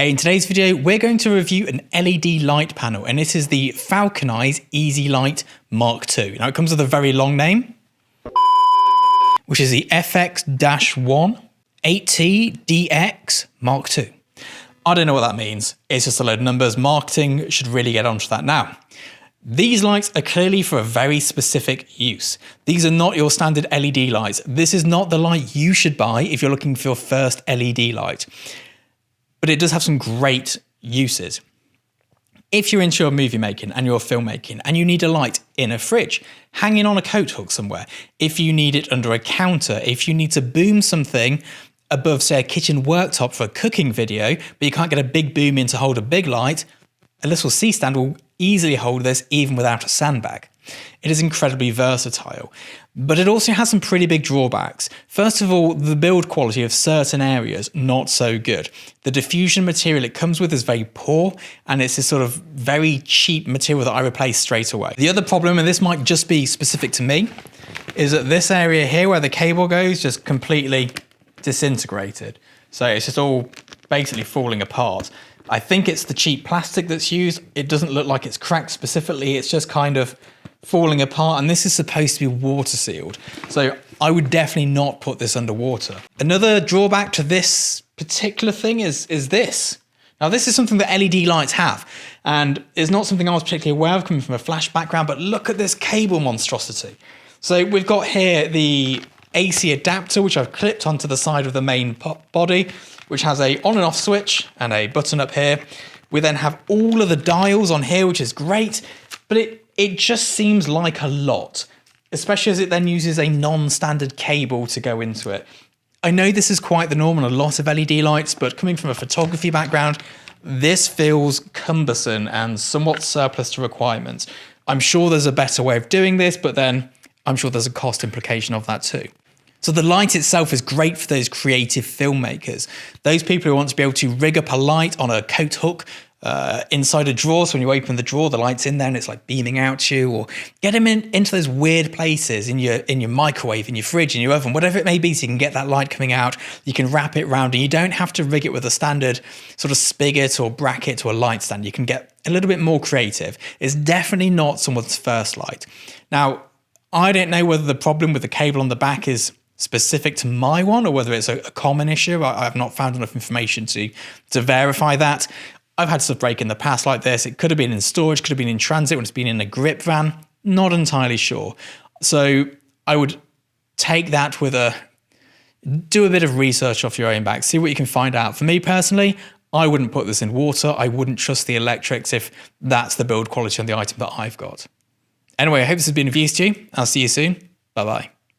Hey, in today's video, we're going to review an LED light panel, and this is the Falcon Easy Light Mark II. Now, it comes with a very long name, which is the RX-18TD Mark II. I don't know what that means. It's just a load of numbers. Marketing should really get onto that now. These lights are clearly for a very specific use. These are not your standard LED lights. This is not the light you should buy if you're looking for your first LED light. But it does have some great uses. If you're into your movie making and your filmmaking and you need a light in a fridge, hanging on a coat hook somewhere, if you need it under a counter, if you need to boom something above, say, a kitchen worktop for a cooking video, but you can't get a big boom in to hold a big light, a little C-stand will easily hold this even without a sandbag. It is incredibly versatile, but it also has some pretty big drawbacks. First of all, the build quality of certain areas, not so good. The diffusion material it comes with is very poor, and it's this sort of very cheap material that I replace straight away. The other problem, and this might just be specific to me, is that this area here where the cable goes just completely disintegrated. So it's just all basically falling apart. I think it's the cheap plastic that's used. It doesn't look like it's cracked specifically. It's just kind of falling apart, and this is supposed to be water sealed. So I would definitely not put this underwater. Another drawback to this particular thing is this. Now, this is something that LED lights have, and it's not something I was particularly aware of coming from a flash background, but look at this cable monstrosity. So we've got here the AC adapter, which I've clipped onto the side of the main body, which has a on and off switch and a button up here. We then have all of the dials on here, which is great, but it just seems like a lot, especially as it then uses a non-standard cable to go into it. I know this is quite the norm on a lot of LED lights, but coming from a photography background, this feels cumbersome and somewhat surplus to requirements. I'm sure there's a better way of doing this, but then I'm sure there's a cost implication of that too. So the light itself is great for those creative filmmakers, those people who want to be able to rig up a light on a coat hook inside a drawer. So when you open the drawer, the light's in there and it's like beaming out to you, or get them into those weird places in your microwave, in your fridge, in your oven, whatever it may be, so you can get that light coming out. You can wrap it round, and you don't have to rig it with a standard sort of spigot or bracket or a light stand. You can get a little bit more creative. It's definitely not someone's first light. Now, I don't know whether the problem with the cable on the back is specific to my one or whether it's a common issue. I've not found enough information to verify that. I've had stuff break in the past like this. It could have been in storage, could have been in transit when it's been in a grip van. Not entirely sure. So I would take that with do a bit of research off your own back, see what you can find out. For me personally, I wouldn't put this in water. I wouldn't trust the electrics if that's the build quality on the item that I've got. Anyway, I hope this has been of use to you. I'll see you soon. Bye-bye.